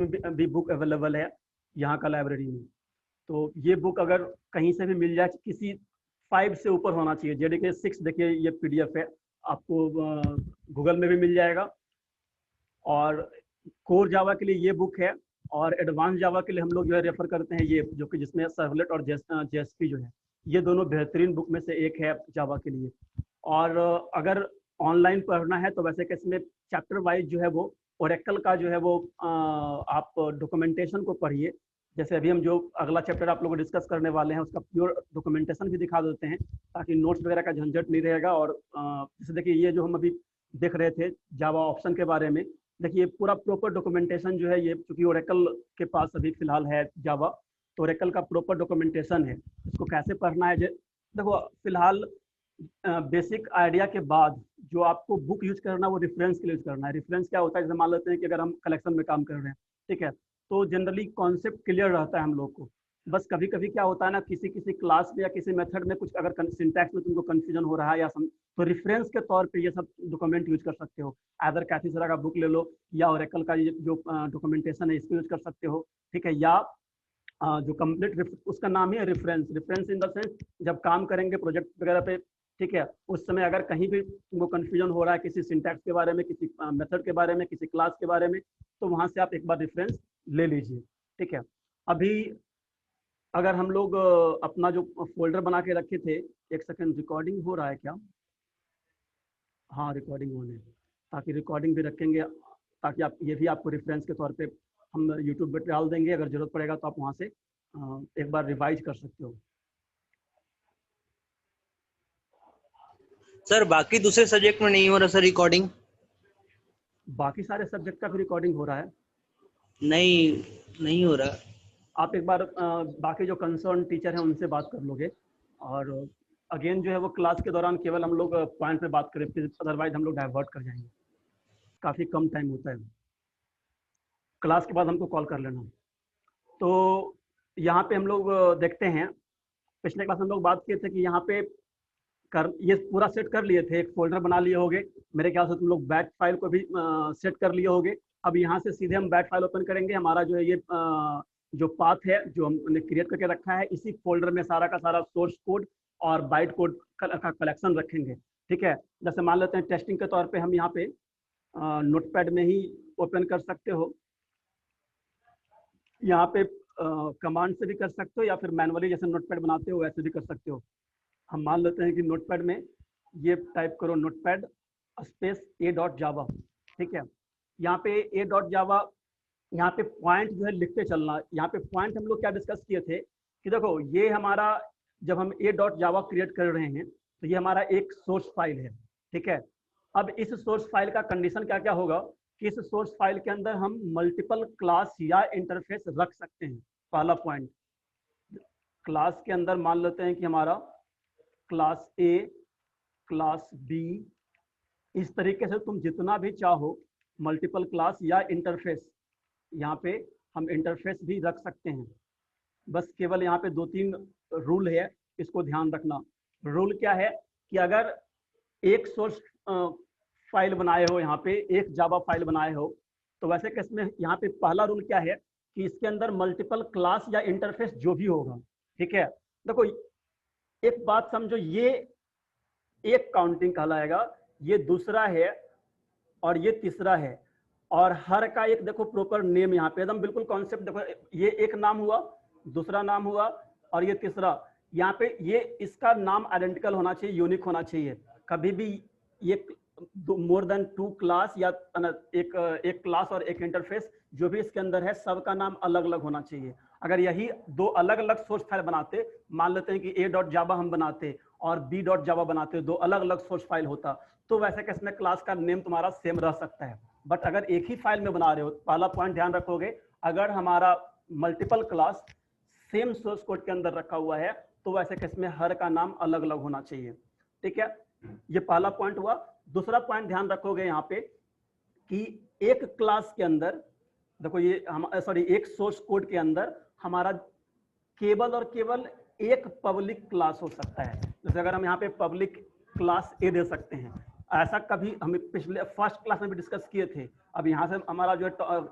भी book available है यहाँ का लाइब्रेरी में। तो ये बुक अगर कहीं से भी मिल जाए, किसी 5 से ऊपर होना चाहिए। जेडीके 6 देखिए ये पीडीएफ है, आपको गूगल में भी मिल जाएगा। और कोर जावा के लिए ये बुक है, और एडवांस जावा के लिए हम लोग जो है रेफर करते हैं ये, जो कि जिसमें सर्वलेट और जेएसपी जो है, ये दोनों बेहतरीन बुक में से एक है जावा के लिए। और अगर ऑनलाइन पढ़ना है तो वैसे कि इसमें चैप्टर वाइज जो है वो ओरेकल का जो है वो आप डॉक्यूमेंटेशन को पढ़िए। जैसे अभी हम जो अगला चैप्टर आप लोगों को डिस्कस करने वाले हैं उसका प्योर डॉक्यूमेंटेशन भी दिखा देते हैं, ताकि नोट्स वगैरह का झंझट नहीं रहेगा। और जैसे देखिए ये जो हम अभी देख रहे थे जावा ऑप्शन के बारे में, देखिए पूरा प्रॉपर डॉक्यूमेंटेशन जो है ये, चूंकि ओरेकल के पास अभी फिलहाल है जावा, तो ओरेकल का प्रॉपर डॉक्यूमेंटेशन है, इसको कैसे पढ़ना है। देखो फिलहाल बेसिक आइडिया के बाद जो आपको बुक यूज करना है वो रेफरेंस के लिए यूज करना है। रेफरेंस क्या होता है, जैसे मान लेते हैं कि अगर हम कलेक्शन में काम कर रहे हैं, ठीक है, तो जनरली कॉन्सेप्ट क्लियर रहता है हम लोग को। बस कभी कभी क्या होता है ना, किसी किसी क्लास में या किसी मेथड में कुछ अगर सिंटैक्स में तुमको कंफ्यूजन हो रहा है या तो रेफरेंस के तौर पे ये सब डॉक्यूमेंट यूज कर सकते हो। अदर कैथीसरा का बुक ले लो, या ओरेकल का जो डॉक्यूमेंटेशन है इसको यूज कर सकते हो, ठीक है। या जो कंप्लीट उसका नाम ही है reference. Reference in the sense जब काम करेंगे प्रोजेक्ट वगैरह पे, ठीक है, उस समय अगर कहीं भी वो कंफ्यूजन हो रहा है किसी सिंटैक्स के बारे में, किसी मेथड के बारे में, किसी क्लास के बारे में, तो वहां से आप एक बार रेफरेंस ले लीजिए, ठीक है। अभी अगर हम लोग अपना जो फोल्डर बना के रखे थे, एक सेकंड, रिकॉर्डिंग हो रहा है क्या? हाँ रिकॉर्डिंग होने, ताकि रिकॉर्डिंग भी रखेंगे, ताकि आप ये भी आपको रेफरेंस के तौर पे हम यूट्यूब पे डाल देंगे। अगर जरूरत पड़ेगा तो आप वहाँ से एक बार रिवाइज कर सकते हो। सर बाकी दूसरे सब्जेक्ट में नहीं हो रहा सर रिकॉर्डिंग? बाकी सारे सब्जेक्ट का भी रिकॉर्डिंग हो रहा है? नहीं हो रहा। आप एक बार बाकी जो कंसर्न टीचर हैं उनसे बात कर लोगे, और अगेन जो है वो क्लास के दौरान केवल हम लोग पॉइंट पे बात करें, फिर अदरवाइज हम लोग डाइवर्ट कर जाएंगे, काफ़ी कम टाइम होता है। क्लास के बाद हमको कॉल कर लेना। तो यहाँ पे हम लोग देखते हैं, पिछले क्लास में हम लोग बात किए थे कि यहाँ पे ये पूरा सेट कर लिए थे, एक फोल्डर बना लिए होगे मेरे ख्याल से, तुम लोग बैच फाइल को भी सेट कर लिए होगे। अब यहाँ से सीधे हम बैच फाइल ओपन करेंगे। हमारा जो है ये जो पाथ है जो हमने क्रिएट करके रखा है, इसी फोल्डर में सारा का सारा सोर्स कोड और बाइट कोड का कलेक्शन रखेंगे, ठीक है। जैसे मान लेते हैं टेस्टिंग के तौर पे हम यहाँ पे नोटपैड में ही ओपन कर सकते हो, यहाँ पे कमांड से भी कर सकते हो, या फिर मैनुअली जैसे नोटपैड बनाते हो वैसे भी कर सकते हो। हम मान लेते हैं कि नोटपैड में ये टाइप करो, नोटपैड स्पेस a.java, ठीक है। यहाँ पे a.java, यहाँ पे पॉइंट जो है लिखते चलना। यहाँ पे पॉइंट हम लोग क्या डिस्कस किए थे कि देखो ये हमारा, जब हम a.java क्रिएट कर रहे हैं तो ये हमारा एक सोर्स फाइल है, ठीक है। अब इस सोर्स फाइल का कंडीशन क्या क्या होगा कि इस सोर्स फाइल के अंदर हम मल्टीपल क्लास या इंटरफेस रख सकते हैं। पहला पॉइंट, क्लास के अंदर मान लेते हैं कि हमारा क्लास ए, क्लास बी, इस तरीके से तुम जितना भी चाहो मल्टीपल क्लास या इंटरफेस, यहाँ पे हम इंटरफेस भी रख सकते हैं। बस केवल यहाँ पे 2-3 रूल है, इसको ध्यान रखना। रूल क्या है कि अगर एक सोर्स फाइल बनाए हो, यहाँ पे एक जावा फाइल बनाए हो, तो वैसे केस में यहाँ पे पहला रूल क्या है कि इसके अंदर मल्टीपल क्लास या इंटरफेस जो भी होगा, ठीक है। देखो एक बात समझो, ये एक काउंटिंग कहलाएगा, ये दूसरा है और ये तीसरा है, और हर का एक देखो प्रॉपर नेम यहाँ पे एकदम बिल्कुल कॉन्सेप्ट देखो, ये एक नाम हुआ, दूसरा नाम हुआ, और ये तीसरा। यहाँ पे ये इसका नाम आइडेंटिकल होना चाहिए, यूनिक होना चाहिए। कभी भी ये मोर देन 2 क्लास या एक क्लास और एक इंटरफेस जो भी इसके अंदर है, सबका नाम अलग अलग होना चाहिए। अगर यही 2 अलग अलग सोर्स फाइल बनाते, मान लेते हैं कि a.java हम बनाते और b.java बनाते, 2 अलग अलग सोर्स फाइल होता, तो वैसे कि इसमें क्लास का नेम तुम्हारा सेम रह सकता है। बट अगर एक ही फाइल में बना रहे हो, पहला पॉइंट ध्यान रखोगे, अगर हमारा multiple class same source code के अंदर रखा हुआ है तो वैसे कि इसमें हर का नाम अलग अलग होना चाहिए, ठीक है। ये पहला पॉइंट हुआ। दूसरा पॉइंट ध्यान रखोगे यहाँ पे कि एक क्लास के अंदर, देखो ये हम सॉरी, एक सोर्स कोड के अंदर हमारा केवल और केवल एक पब्लिक क्लास हो सकता है। जैसे अगर हम यहाँ पे पब्लिक क्लास ए दे सकते हैं, ऐसा कभी हम पिछले फर्स्ट क्लास में भी डिस्कस किए थे। अब यहाँ से हमारा जो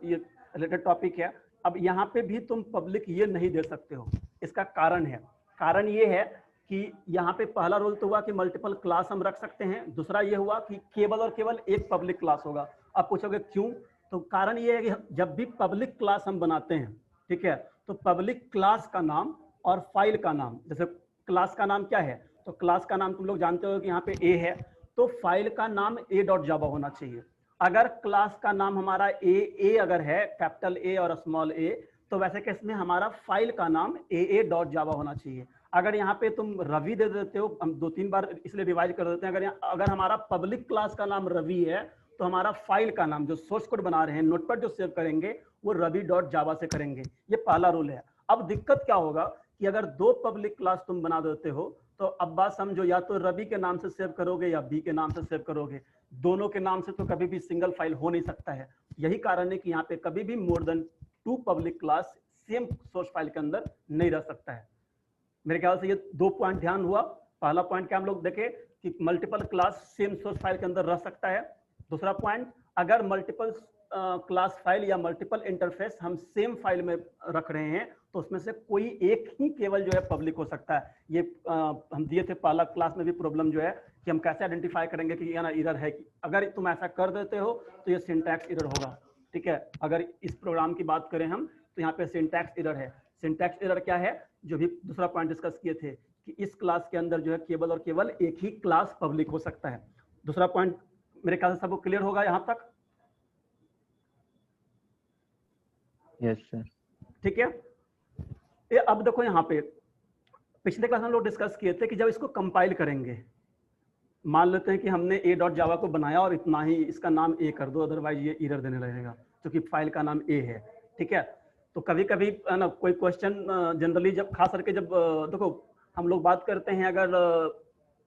ये रिलेटेड टॉपिक है। अब यहाँ पे भी तुम पब्लिक ये नहीं दे सकते हो, इसका कारण है, कारण ये है कि यहाँ पे पहला रूल तो हुआ कि मल्टीपल क्लास हम रख सकते हैं, दूसरा ये हुआ कि केवल और केवल एक पब्लिक क्लास होगा। आप पूछोगे क्यों, तो कारण ये है कि जब भी पब्लिक क्लास हम बनाते हैं, ठीक है, तो पब्लिक क्लास का नाम और फाइल का नाम, जैसे क्लास का नाम क्या है, तो क्लास का नाम तुम लोग जानते हो कि यहाँ पे ए है, तो फाइल का नाम a.java होना चाहिए। अगर क्लास का नाम हमारा ए अगर है, कैपिटल ए और स्मॉल ए, तो वैसे केस में हमारा फाइल का नाम aa.java होना चाहिए। अगर यहाँ पे तुम रवि दे देते हो, हम 2-3 बार इसलिए रिवाइज कर देते हैं, अगर हमारा पब्लिक क्लास का नाम रवि है, तो हमारा फाइल का नाम जो सोर्स कोड बना रहे हैं, नोटपैड जो सेव करेंगे वो रवि.java से करेंगे। ये पहला रूल है। अब दिक्कत क्या होगा कि अगर 2 पब्लिक क्लास तुम बना देते हो, तो अब बात समझो, या तो रवि के नाम से सेव करोगे या बी के नाम से सेव करोगे, दोनों के नाम से तो कभी भी सिंगल फाइल हो नहीं सकता है। यही कारण है कि यहाँ पे कभी भी more than 2 public class same source file के अंदर नहीं रह सकता है। मेरे ख्याल से ये 2 पॉइंट ध्यान हुआ। पहला पॉइंट क्या हम लोग देखे कि multiple class same source file के अंदर रह सकता है। दूसरा पॉइंट, अगर मल्टीपल क्लास फाइल या मल्टीपल इंटरफेस हम सेम फाइल में रख रहे हैं, तो उसमें से कोई एक ही केवल जो है पब्लिक हो सकता है। ये हम दिए थे पहला क्लास में भी प्रॉब्लम जो है कि हम कैसे आइडेंटिफाई करेंगे कि ये ना एरर है। कि अगर तुम ऐसा कर देते हो तो ये सिंटैक्स एरर होगा, ठीक है। अगर इस प्रोग्राम की बात करें हम, तो यहाँ पे सिंटैक्स एरर है। सिंटैक्स एरर क्या है, जो भी दूसरा पॉइंट डिस्कस किए थे कि इस क्लास के अंदर जो है केवल और केवल एक ही क्लास पब्लिक हो सकता है। दूसरा पॉइंट मेरे ख्याल से सबको क्लियर होगा यहाँ तक? Yes sir. ठीक है। ये अब देखो यहाँ पे पिछले क्लास में हम लोग डिस्कस किए थे कि जब इसको कंपाइल करेंगे, मान लेते हैं कि हमने a.java को बनाया और इतना ही इसका नाम a कर दो, अदरवाइज ये एरर देने लगेगा क्योंकि फाइल का नाम a है, ठीक है। तो कभी कभी ना कोई क्वेश्चन जनरली जब खास करके जब देखो हम लोग बात करते हैं, अगर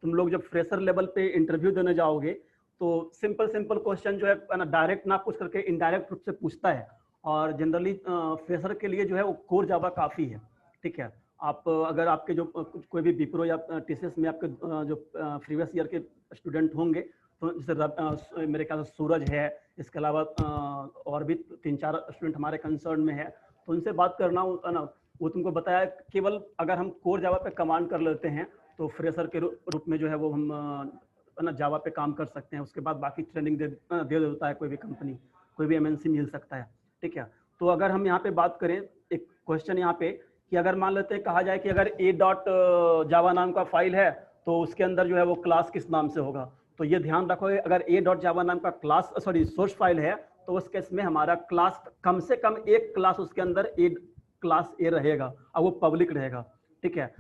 तुम लोग जब फ्रेशर लेवल पे इंटरव्यू देने जाओगे तो सिंपल क्वेश्चन जो है ना डायरेक्ट ना पूछ करके इनडायरेक्ट रूप से पूछता है, और जनरली फ्रेशर के लिए जो है वो कोर जावा काफ़ी है, ठीक है। आप अगर आपके जो कोई भी विप्रो या टीसीएस में आपके जो प्रीवियस ईयर के स्टूडेंट होंगे, तो जैसे मेरे ख्याल से सूरज है, इसके अलावा और भी 3-4 स्टूडेंट हमारे कंसर्न में है, तो उनसे बात करना ना, वो तुमको बताया केवल अगर हम कोर जावा पे कमांड कर लेते हैं तो फ्रेशर के रूप में जो है वो हम ना जावा पे काम कर सकते हैं। उसके बाद बाकी ट्रेनिंग दे देता है कोई भी कंपनी, कोई भी एमएनसी मिल सकता है, ठीक है। तो अगर हम यहाँ पे बात करें, एक क्वेश्चन यहाँ पे कि अगर मान लेते हैं कहा जाए कि अगर a.java नाम का फाइल है तो उसके अंदर जो है वो क्लास किस नाम से होगा, तो ये ध्यान रखो अगर a.java नाम का क्लास सोर्स फाइल है तो उस केस में हमारा क्लास कम से कम एक क्लास उसके अंदर क्लास ए रहेगा और वो पब्लिक रहेगा, ठीक है।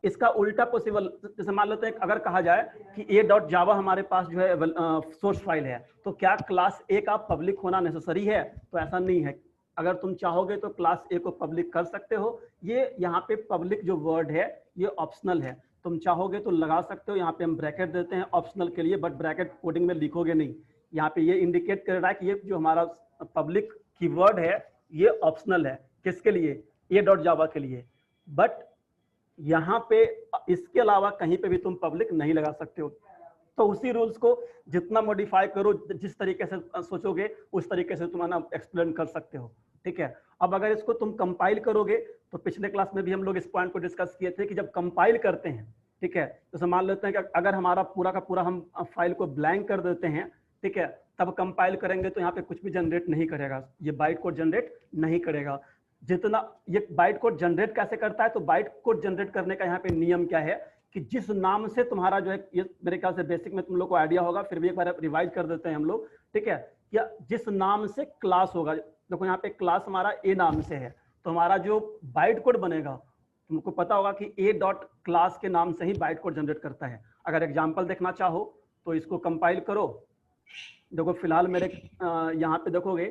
इसका उल्टा पॉसिबल, जैसे मान लेते हैं अगर कहा जाए कि a.java हमारे पास जो है सोर्स फाइल है, तो क्या क्लास ए का पब्लिक होना नेसेसरी है? तो ऐसा नहीं है। अगर तुम चाहोगे तो क्लास ए को पब्लिक कर सकते हो। ये यहाँ पे पब्लिक जो वर्ड है ये ऑप्शनल है, तुम चाहोगे तो लगा सकते हो। यहाँ पे हम ब्रैकेट देते हैं ऑप्शनल के लिए, बट ब्रैकेट कोडिंग में लिखोगे नहीं। यहाँ पे ये इंडिकेट कर रहा है कि ये जो हमारा पब्लिक कीवर्ड है ये ऑप्शनल है। किसके लिए? a.java के लिए। बट यहाँ पे इसके अलावा कहीं पे भी तुम पब्लिक नहीं लगा सकते हो। तो उसी रूल्स को जितना मॉडिफाई करो, जिस तरीके से सोचोगे उस तरीके से तुम ना एक्सप्लेन कर सकते हो, ठीक है। अब अगर इसको तुम कंपाइल करोगे, तो पिछले क्लास में भी हम लोग इस पॉइंट को डिस्कस किए थे कि जब कंपाइल करते हैं, ठीक है, तो मान लेते हैं कि अगर हमारा पूरा का पूरा हम फाइल को ब्लैंक कर देते हैं, ठीक है, तब कंपाइल करेंगे तो यहाँ पे कुछ भी जनरेट नहीं करेगा, ये बाइट कोड जनरेट नहीं करेगा। जितना ये बाइट कोड जनरेट कैसे करता है, तो बाइट कोड जनरेट करने का यहाँ पे नियम क्या है कि जिस नाम से तुम्हारा जो है, ये मेरे ख्याल से बेसिक में तुम लोग को आइडिया होगा, फिर भी एक बार रिवाइज कर देते हैं हम लोग, ठीक है। या जिस नाम से क्लास होगा, देखो यहाँ पे क्लास हमारा ए नाम से है, तो हमारा जो बाइट कोड बनेगा, तुमको पता होगा कि a.class के नाम से ही बाइट कोड जनरेट करता है। अगर एग्जांपल देखना चाहो तो इसको कंपाइल करो। देखो फिलहाल मेरे यहाँ पे देखोगे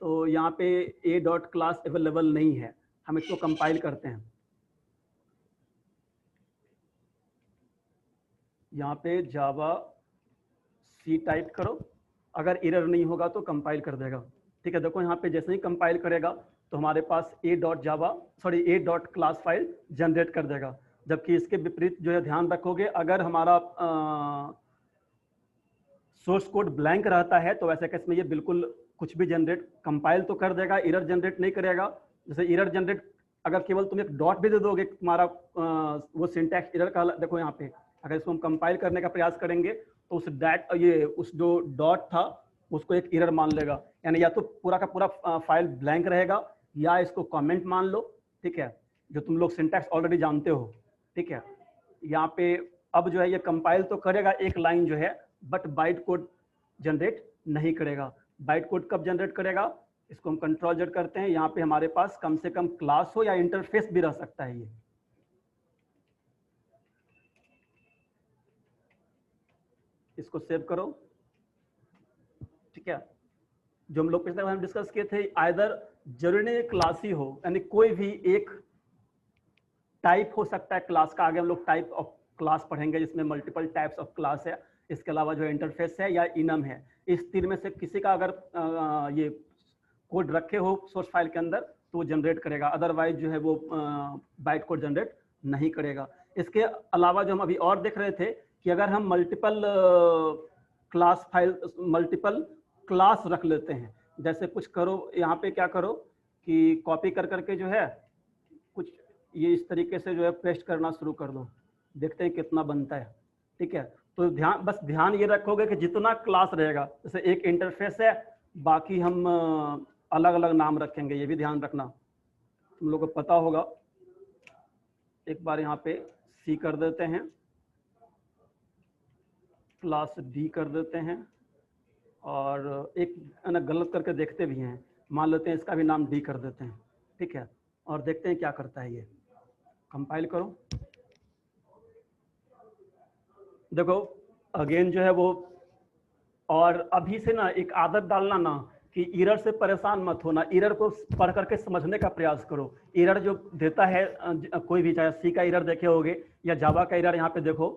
तो यहाँ पे a.class अवेलेबल नहीं है। हम इसको कंपाइल करते हैं, यहाँ पे जावा सी टाइप करो, अगर एरर नहीं होगा तो कंपाइल कर देगा, ठीक है। देखो यहाँ पे जैसे ही कंपाइल करेगा तो हमारे पास a.class फाइल जनरेट कर देगा। जबकि इसके विपरीत जो है ध्यान रखोगे, अगर हमारा सोर्स कोड ब्लैंक रहता है तो वैसे केस में ये बिल्कुल कुछ भी जनरेट, कंपाइल तो कर देगा, एरर जनरेट नहीं करेगा। जैसे एरर जनरेट अगर केवल तुम एक डॉट भी दे दोगे, तुम्हारा वो सिंटैक्स एरर का, देखो यहाँ पे अगर इसको हम कंपाइल करने का प्रयास करेंगे तो उस जो डॉट था उसको एक एरर मान लेगा, यानी या तो पूरा का पूरा फाइल ब्लैंक रहेगा या इसको कमेंट मान लो, ठीक है, जो तुम लोग सिंटैक्स ऑलरेडी जानते हो, ठीक है। यहाँ पे अब जो है ये कंपाइल तो करेगा एक लाइन जो है, बट बाइट कोड जनरेट नहीं करेगा। बाइट कोड कब जनरेट करेगा, इसको हम कंट्रोल जेड करते हैं, यहाँ पे हमारे पास कम से कम क्लास हो या इंटरफेस भी रह सकता है। ये इसको सेव करो, ठीक है। जो हम लोग पिछले बार डिस्कस किए थे, आइदर जरूरी नहीं क्लास ही हो, यानी कोई भी एक टाइप हो सकता है क्लास का। आगे हम लोग टाइप ऑफ क्लास पढ़ेंगे जिसमें मल्टीपल टाइप्स ऑफ क्लास है। इसके अलावा जो इंटरफेस है या इनम है, इस तीन में से किसी का अगर ये कोड रखे हो सोर्स फाइल के अंदर तो वो जनरेट करेगा, अदरवाइज जो है वो बाइट कोड जनरेट नहीं करेगा। इसके अलावा जो हम अभी और देख रहे थे कि अगर हम मल्टीपल क्लास रख लेते हैं, जैसे कुछ करो, यहाँ पे क्या करो कि कॉपी कर करके जो है कुछ ये इस तरीके से जो है पेस्ट करना शुरू कर दो, देखते हैं कितना बनता है, ठीक है। तो ध्यान ये रखोगे कि जितना क्लास रहेगा, जैसे एक इंटरफेस है, बाकी हम अलग अलग नाम रखेंगे, ये भी ध्यान रखना, तुम लोगों को पता होगा। एक बार यहाँ पे सी कर देते हैं, क्लास डी कर देते हैं, और एक ना गलत करके देखते भी हैं, मान लेते हैं इसका भी नाम डी कर देते हैं, ठीक है, और देखते हैं क्या करता है ये। कंपाइल करो, देखो अगेन जो है वो, और अभी से ना एक आदत डालना ना कि एरर से परेशान मत होना, एरर को पढ़ करके समझने का प्रयास करो। एरर जो देता है कोई भी, चाहे सी का एरर देखे होगे या जावा का एरर, यहाँ पे देखो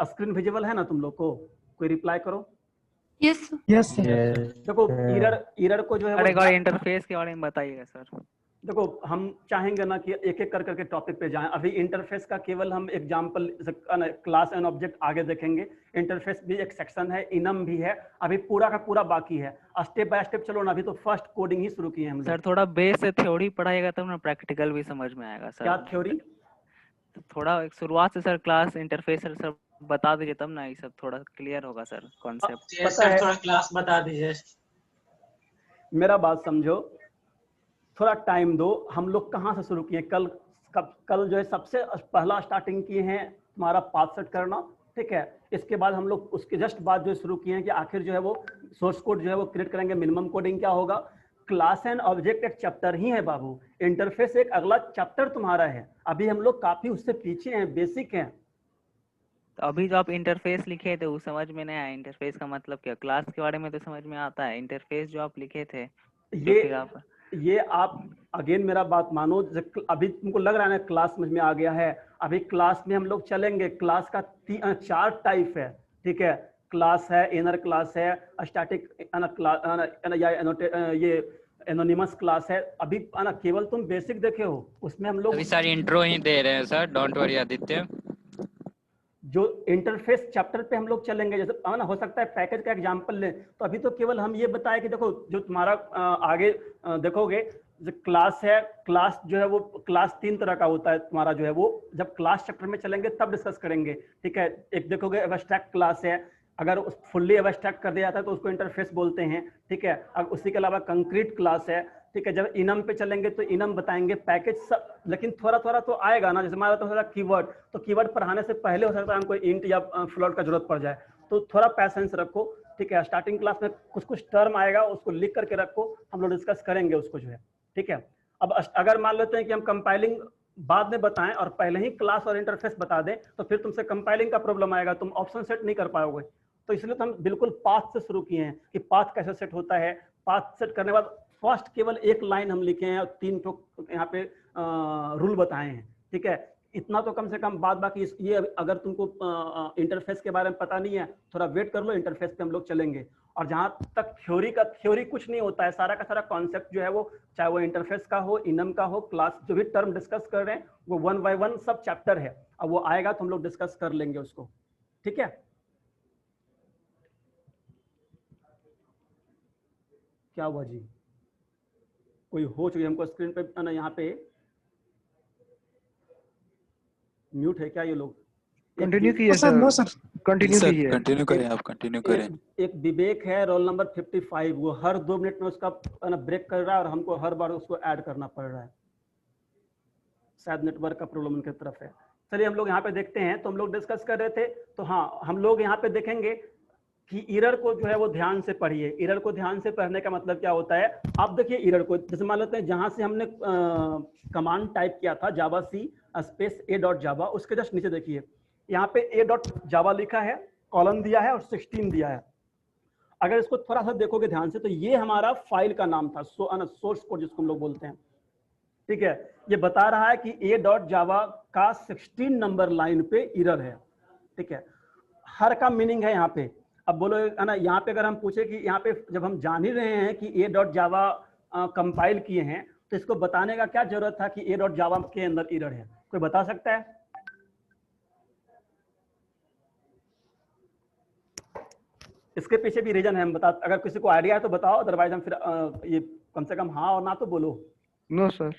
स्क्रीन विजिबल है ना तुम लोग को, कोई रिप्लाई करो। यस यस देखो एरर को जो है इंटरफेस के बारे में बताइएगा सर। देखो हम चाहेंगे ना कि एक एक करके टॉपिक पे जाएं। अभी इंटरफेस का केवल हम एग्जांपल, क्लास एंड ऑब्जेक्ट आगे देखेंगे, इंटरफेस भी एक सेक्शन है, इनम भी है, अभी पूरा का पूरा बाकी है। स्टेप बाय स्टेप चलो ना, अभी तो फर्स्ट कोडिंग ही शुरू की है हम सर। थोड़ा बेस से थ्योरी पढ़ाएगा तब ना प्रैक्टिकल भी समझ में आएगा सर। क्या थ्योरी? थोड़ा एक शुरुआत से सर, क्लास इंटरफेस सर बता दीजिए, तब ना ये सब थोड़ा क्लियर होगा सर कॉन्सेप्ट। पता है, थोड़ा क्लास बता दीजिए। मेरा बात समझो, थोड़ा टाइम दो। हम लोग कहाँ से शुरू किए? कल जो है सबसे पहला स्टार्टिंग किए हैं तुम्हारा पाथ सेट करना, ठीक है। इसके बाद हम लोग उसके जस्ट बाद जो शुरू किए हैं कि आखिर जो है वो सोर्स कोड जो है वो क्रिएट करेंगे। मिनिमम कोडिंग क्या होगा? क्लास एंड ऑब्जेक्ट एक चैप्टर ही है बाबू, इंटरफेस एक अगला चैप्टर तुम्हारा है। अभी हम लोग काफी उससे पीछे हैं, बेसिक हैं। तो अभी जो आप इंटरफेस लिखे थे वो समझ में नहीं आया। इंटरफेस का मतलब क्या? क्लास के बारे में तो समझ में आता है, इंटरफेस जो आप लिखे थे ये आप अगेन मेरा बात मानो, अभी तुमको लग रहा है ना क्लास समझ में आ गया है। अभी क्लास में हम लोग चलेंगे, क्लास का 4 टाइप है, ठीक है। क्लास है, इनर क्लास है, स्टैटिक ये एनोनिमस क्लास है। अभी ना केवल तुम बेसिक देखे हो, उसमें हम लोग अभी सारी इंट्रो ही दे रहे हैं सर, डोंट वरी आदित्य। जो इंटरफेस चैप्टर पे हम लोग चलेंगे, जैसे ना हो सकता है पैकेज का एग्जांपल लें, तो अभी तो केवल हम ये बताएं कि देखो जो तुम्हारा आगे देखोगे जो क्लास है, क्लास जो है वो क्लास 3 तरह का होता है तुम्हारा, जो है वो जब क्लास चैप्टर में चलेंगे तब डिस्कस करेंगे, ठीक है। एक देखोगे एब्स्ट्रैक्ट क्लास है, अगर फुल्ली एब्स्ट्रैक्ट कर दिया जाता है तो उसको इंटरफेस बोलते हैं, ठीक है। अब उसी के अलावा कंक्रीट क्लास है, ठीक है। जब इनम पे चलेंगे तो इनम बताएंगे, पैकेज सब, लेकिन थोड़ा थोड़ा तो आएगा ना। जैसे हमारा तो थोड़ा कीवर्ड, तो कीवर्ड पढ़ाने से पहले हो सकता है हमको इंट या फ्लोट का जरूरत पड़ जाए, तो थोड़ा पैसेंस रखो, ठीक है। स्टार्टिंग क्लास में कुछ कुछ टर्म आएगा, उसको लिख करके रखो, हम लोग डिस्कस करेंगे उसको जो है, ठीक है। अब अगर मान लेते हैं कि हम कंपाइलिंग बाद में बताएं और पहले ही क्लास और इंटरफेस बता दें, तो फिर तुमसे कंपाइलिंग का प्रॉब्लम आएगा, तुम ऑप्शन सेट नहीं कर पाओगे। तो इसलिए तो हम बिल्कुल पाथ से शुरू किए हैं कि पाथ कैसे सेट होता है। पाथ सेट करने के बाद फर्स्ट केवल एक लाइन हम लिखे हैं और 3 तो यहाँ पे रूल बताए हैं, ठीक है। इतना तो कम से कम, बाद बाकी ये अगर तुमको इंटरफेस के बारे में पता नहीं है, थोड़ा वेट कर लो, इंटरफेस पे हम लोग चलेंगे। और जहाँ तक थ्योरी कुछ नहीं होता है, सारा का सारा कॉन्सेप्ट जो है वो, चाहे वो इंटरफेस का हो, इनम का हो, क्लास, जो भी टर्म डिस्कस कर रहे हैं वो 1 by 1 सब चैप्टर है। अब वो आएगा तो हम लोग डिस्कस कर लेंगे उसको, ठीक है। क्या हुआ जी? कोई हो चुकी हमको स्क्रीन पे ना, यहाँ पे म्यूट है क्या ये लोग? कंटिन्यू कीजिए sir. No sir, continue sir कीजिए। कंटिन्यू करें, आप कंटिन्यू करें। एक विवेक है, रोल नंबर 55, वो हर 2 मिनट में उसका ना ब्रेक कर रहा है और हमको हर बार उसको ऐड करना पड़ रहा है, शायद नेटवर्क का प्रॉब्लम उनकी तरफ है। चलिए हम लोग यहाँ पे देखते हैं। तो हम लोग डिस्कस कर रहे थे, तो हाँ हम लोग यहाँ पे देखेंगे कि एरर को जो है वो ध्यान से पढ़िए। एरर को ध्यान से पढ़ने का मतलब क्या होता है? आप देखिए एरर को, जैसे मान लेते हैं जहां से हमने कमांड टाइप किया था जावा सी स्पेस ए डॉट जावा, उसके जस्ट नीचे देखिए यहाँ पे ए डॉट जावा लिखा है, कॉलम दिया है और 16 दिया है। अगर इसको थोड़ा सा देखोगे ध्यान से तो ये हमारा फाइल का नाम था, सोर्स कोड जिसको हम लोग बोलते हैं। ठीक है, ये बता रहा है कि ए डॉट जावा का 16 नंबर लाइन पे एरर है। ठीक है, हर का मीनिंग है यहाँ पे। अब बोलो है ना, यहाँ पे अगर हम पूछे कि यहाँ पे जब हम जान ही रहे हैं कि ए डॉट जावा कंपाइल किए हैं, तो इसको बताने का क्या जरूरत था कि ए डॉट जावा के अंदर एरर है? कोई बता सकता है? इसके पीछे भी रीजन है, हम बता, अगर किसी को आइडिया है तो बताओ, अदरवाइज हम फिर ये कम से कम हाँ और ना तो बोलो। नो सर,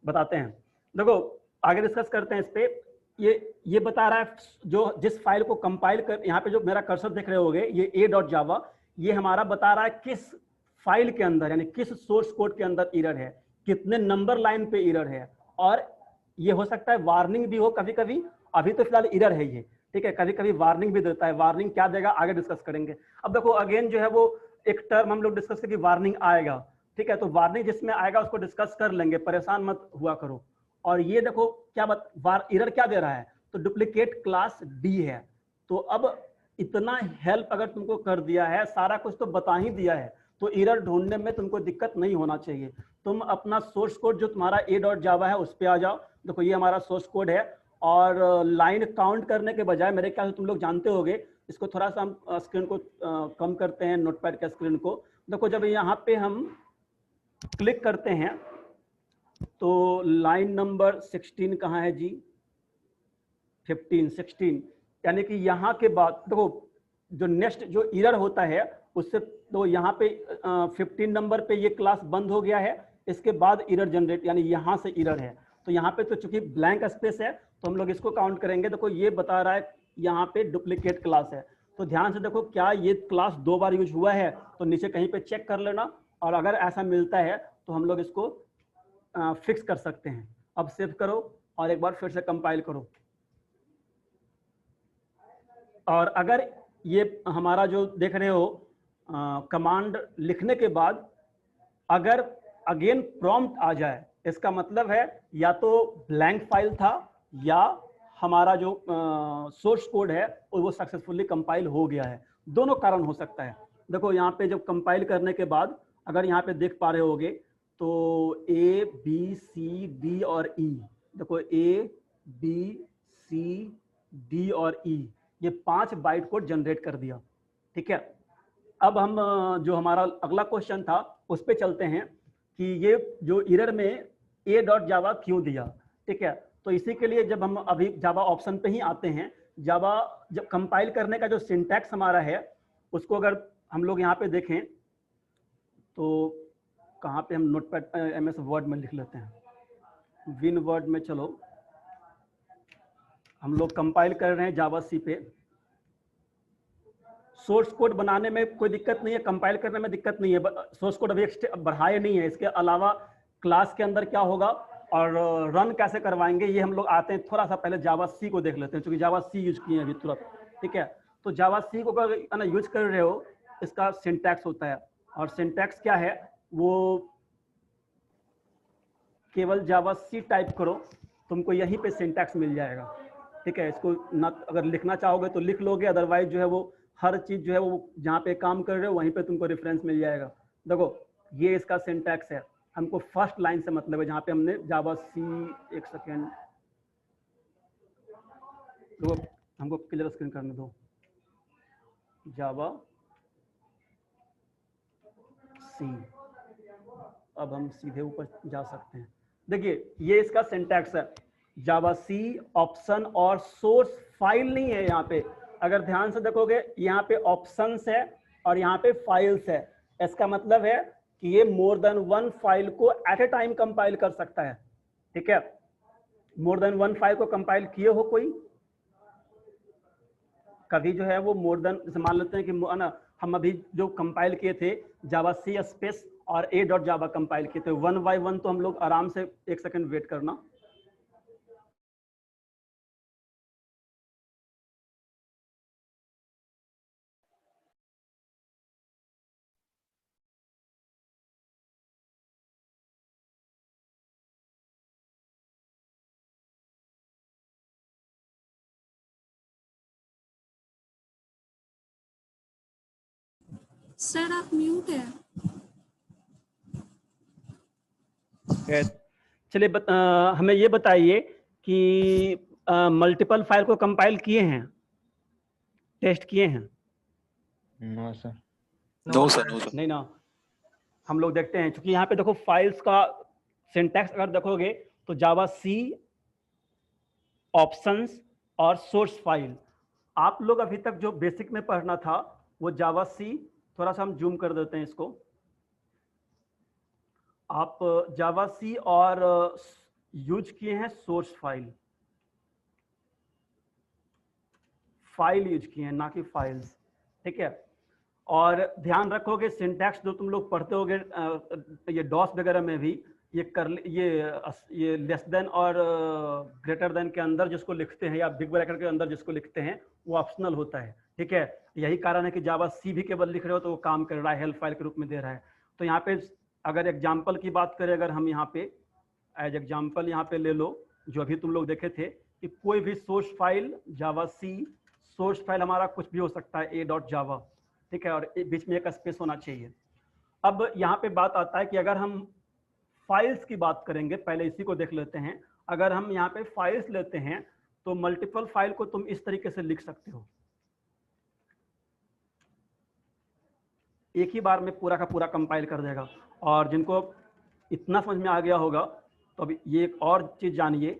बताते हैं। देखो आगे डिस्कस करते हैं इस पे। ये बता रहा है जो जिस फाइल को कंपाइल कर, यहाँ पे जो मेरा कर्सर देख रहे होगे ये ए डॉट जावा, ये हमारा बता रहा है किस फाइल के अंदर यानी किस सोर्स कोड के अंदर एरर है, कितने नंबर लाइन पे एरर है। और ये हो सकता है वार्निंग भी हो कभी कभी, अभी तो फिलहाल एरर है ये। ठीक है, कभी कभी वार्निंग भी देता है। वार्निंग क्या देगा आगे डिस्कस करेंगे। अब देखो अगेन जो है वो एक टर्म हम लोग डिस्कस करेंगे, वार्निंग आएगा। ठीक है, तो वार्निंग जिसमें आएगा उसको डिस्कस कर लेंगे, परेशान मत हुआ करो। और ये देखो क्या एरर क्या दे रहा है, तो डुप्लीकेट क्लास डी है। तो अब इतना हेल्प अगर तुमको कर दिया है, सारा कुछ तो बता ही दिया है, तो एरर ढूंढने में तुमको दिक्कत नहीं होना चाहिए। तुम अपना सोर्स कोड जो तुम्हारा ए डॉट जावा है उस पर आ जाओ। देखो ये हमारा सोर्स कोड है, और लाइन काउंट करने के बजाय मेरे ख्याल से तुम लोग जानते होगे, इसको थोड़ा सा हम स्क्रीन को कम करते हैं, नोटपैड के स्क्रीन को। देखो जब यहाँ पे हम क्लिक करते हैं तो लाइन नंबर 16 कहाँ है जी? 16 यानी कि यहाँ के बाद देखो जो नेक्स्ट जो एरर होता है उससे, तो यहाँ पे 15 नंबर पे ये क्लास बंद हो गया है, इसके बाद एरर जनरेट यानी यहाँ से एरर है। तो यहाँ पे तो चूंकि ब्लैंक स्पेस है तो हम लोग इसको काउंट करेंगे। देखो ये बता रहा है यहाँ पे डुप्लीकेट क्लास है, तो ध्यान से देखो क्या ये क्लास 2 बार यूज हुआ है, तो नीचे कहीं पे चेक कर लेना, और अगर ऐसा मिलता है तो हम लोग इसको फिक्स कर सकते हैं। अब सेव करो और एक बार फिर से कंपाइल करो। और अगर ये हमारा जो देख रहे हो कमांड लिखने के बाद अगर अगेन प्रॉम्प्ट आ जाए, इसका मतलब है या तो ब्लैंक फाइल था या हमारा जो सोर्स कोड है वो सक्सेसफुली कंपाइल हो गया है। दोनों कारण हो सकता है। देखो यहाँ पे जब कंपाइल करने के बाद अगर यहाँ पे देख पा रहे होगे तो ए बी सी डी और ई, देखो ए बी सी डी और ई, ये 5 बाइट कोड जनरेट कर दिया। ठीक है, अब हम जो हमारा अगला क्वेश्चन था उस पे चलते हैं कि ये जो एरर में ए डॉट जावा क्यों दिया। ठीक है, तो इसी के लिए जब हम अभी जावा ऑप्शन पे ही आते हैं, जावा जब कंपाइल करने का जो सिंटैक्स हमारा है उसको अगर हम लोग यहाँ पे देखें तो कहाँ पे हम नोटपैड MS वर्ड में लिख लेते हैं, विन वर्ड में। चलो हम लोग कंपाइल कर रहे हैं जावा सी पे। सोर्स कोड बनाने में कोई दिक्कत नहीं है, कंपाइल करने में दिक्कत नहीं है। सोर्स कोड अभी बढ़ाए नहीं है, इसके अलावा क्लास के अंदर क्या होगा और रन कैसे करवाएंगे ये हम लोग आते हैं। थोड़ा सा पहले जावा सी को देख लेते हैं, क्योंकि जावा सी यूज किए हैं अभी तुरंत। ठीक है, तो जावा सी को अगर यूज कर रहे हो इसका सिंटैक्स होता है, और सिंटैक्स क्या है वो केवल जावा सी टाइप करो, तुमको यहीं पे सिंटैक्स मिल जाएगा। ठीक है, इसको ना अगर लिखना चाहोगे तो लिख लोगे, अदरवाइज जो है वो हर चीज जो है वो जहाँ पे काम कर रहे हो वहीं पे तुमको रेफरेंस मिल जाएगा। देखो ये इसका सिंटैक्स है, हमको फर्स्ट लाइन से मतलब है जहाँ पे हमने जावा सी, एक सेकेंड तो हमको क्लियर स्क्रीन करने दो, जावा सी। अब हम सीधे ऊपर जा सकते हैं। देखिए ये इसका सिंटैक्स है, जावा सी ऑप्शन और सोर्स फाइल नहीं है यहाँ पे। अगर ध्यान से देखोगे यहाँ पे ऑप्शंस है और यहाँ पे फाइल्स है। इसका मतलब है कि ये मोर देन वन फाइल को एट ए टाइम कंपाइल कर सकता है। ठीक है, मोर देन वन फाइल को कंपाइल किए हो कोई कभी जो है वो मोर देन, जैसे मान लेते हैं कि ना हम अभी जो कंपाइल किए थे जावा सी स्पेस और ए डॉट जावा कंपाइल किए थे, वन बाय वन तो हम लोग आराम से, एक सेकंड वेट करना। सर आप म्यूट है। चलिए हमें ये बताइए कि मल्टीपल फाइल को कंपाइल किए हैं, टेस्ट किए हैं? No sir. No sir, no sir. नहीं ना, हम लोग देखते हैं क्योंकि यहाँ पे देखो फाइल्स का सिंटैक्स अगर देखोगे तो जावा सी, ऑप्शंस और सोर्स फाइल। आप लोग अभी तक जो बेसिक में पढ़ना था वो जावा सी, थोड़ा सा हम जूम कर देते हैं इसको। आप जावा सी और यूज किए हैं सोर्स फाइल, फाइल यूज किए हैं ना कि फाइल्स। ठीक है, और ध्यान रखोगे सिंटैक्स जो तुम लोग पढ़ते होगे ये डॉस वगैरह में भी, ये लेस देन और ग्रेटर देन के अंदर जिसको लिखते हैं या बिग ब्रैकेट के अंदर जिसको लिखते हैं वो ऑप्शनल होता है। ठीक है, यही कारण है कि जावा सी भी केवल लिख रहे हो तो वो काम कर रहा है, हेल्प फाइल के रूप में दे रहा है। तो यहाँ पे अगर एग्जाम्पल की बात करें, अगर हम यहाँ पे एज एग्जाम्पल यहाँ पे ले लो जो अभी तुम लोग देखे थे कि कोई भी सोर्स फाइल जावा सी, सोर्स फाइल हमारा कुछ भी हो सकता है, ए डॉट जावा। ठीक है, और बीच में एक स्पेस होना चाहिए। अब यहाँ पे बात आता है कि अगर हम फाइल्स की बात करेंगे, पहले इसी को देख लेते हैं। अगर हम यहाँ पे फाइल्स लेते हैं तो मल्टीपल फाइल को तुम इस तरीके से लिख सकते हो, एक ही बार में पूरा का पूरा कंपाइल कर देगा। और जिनको इतना समझ में आ गया होगा तो अभी ये एक और चीज जानिए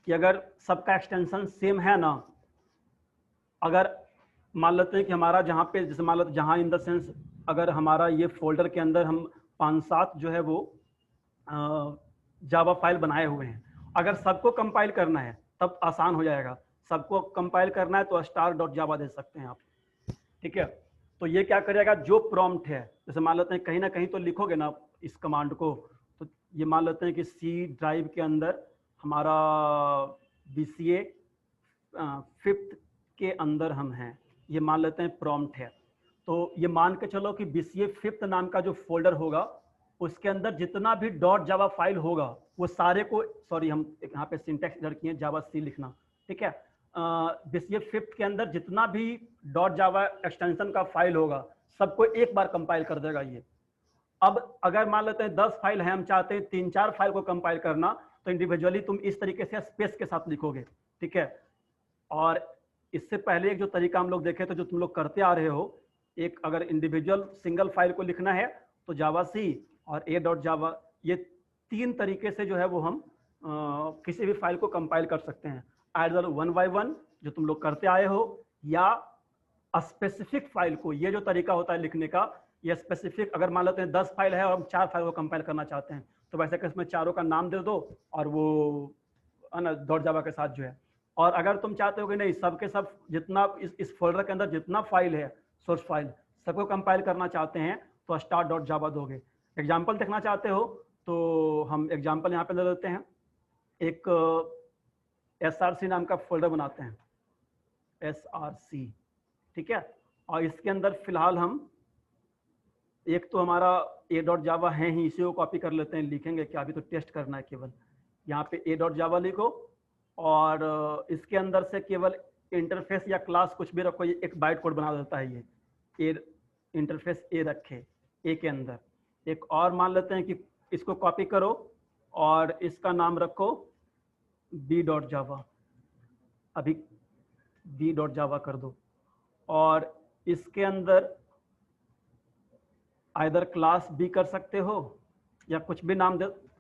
कि अगर सबका एक्सटेंशन सेम है ना, अगर मान लेते हैं कि हमारा जहाँ पे, जैसे मान लेते जहाँ इन द सेंस अगर हमारा ये फोल्डर के अंदर हम 5-7 जो है वो जावा फाइल बनाए हुए हैं, अगर सबको कंपाइल करना है तब आसान हो जाएगा। सबको कंपाइल करना है तो स्टार डॉट जावा दे सकते हैं आप। ठीक है, तो ये क्या करेगा, जो प्रॉम्प्ट है, जैसे मान लेते हैं कहीं ना कहीं तो लिखोगे ना इस कमांड को, तो ये मान लेते हैं कि सी ड्राइव के अंदर हमारा BCA 5th के अंदर हम हैं, ये मान लेते हैं प्रॉम्प्ट है। तो ये मान के चलो कि BCA 5th नाम का जो फोल्डर होगा उसके अंदर जितना भी डॉट जावा फाइल होगा वो सारे को, सॉरी हम यहाँ पे सिंटैक्स इधर किए जावा सी लिखना। ठीक है, BCA 5th के अंदर जितना भी डॉट जावा एक्सटेंशन का फाइल होगा सबको एक बार कंपाइल कर देगा ये। अब अगर मान लेते हैं 10 फाइल है, हम चाहते हैं 3-4 फाइल को कंपाइल करना, तो इंडिविजुअली तुम इस तरीके से स्पेस के साथ लिखोगे। ठीक है, और इससे पहले एक जो तरीका हम लोग देखे तो जो तुम लोग करते आ रहे हो, एक अगर इंडिविजुअल सिंगल फाइल को लिखना है तो जावा सी और ए डॉट जावा, ये 3 तरीके से जो है वो हम किसी भी फाइल को कंपाइल कर सकते हैं। आइदर 1 बाय 1 जो तुम लोग करते आए हो, या स्पेसिफिक फाइल को, ये जो तरीका होता है लिखने का, ये स्पेसिफिक, अगर मान लेते हैं 10 फाइल है और हम 4 फाइल को कंपाइल करना चाहते हैं तो वैसे कि इसमें चारों का नाम दे दो और वो डॉट जावा के साथ जो है। और अगर तुम चाहते हो कि नहीं सबके सब जितना इस फोल्डर के अंदर जितना फाइल है सोर्स फाइल सबको कंपाइल करना चाहते हैं तो स्टार डॉट जावा दोगे। एग्जाम्पल देखना चाहते हो तो हम एग्जाम्पल यहाँ पे ले लेते हैं, एक SRC नाम का फोल्डर बनाते हैं, SRC। ठीक है, और इसके अंदर फिलहाल हम एक तो हमारा ए डॉट जावा है ही, इसी को कॉपी कर लेते हैं, लिखेंगे क्या, अभी तो टेस्ट करना है केवल। यहाँ पे ए डॉट जावा लिखो और इसके अंदर से केवल इंटरफेस या क्लास कुछ भी रखो, ये एक बाइट कोड बना देता है। ये इंटरफेस ए रखे ए के अंदर। एक और मान लेते हैं कि इसको कॉपी करो और इसका नाम रखो बी डॉट जावा, अभी बी डॉट जावा कर दो, और इसके अंदर आइदर क्लास भी कर सकते हो या कुछ भी नाम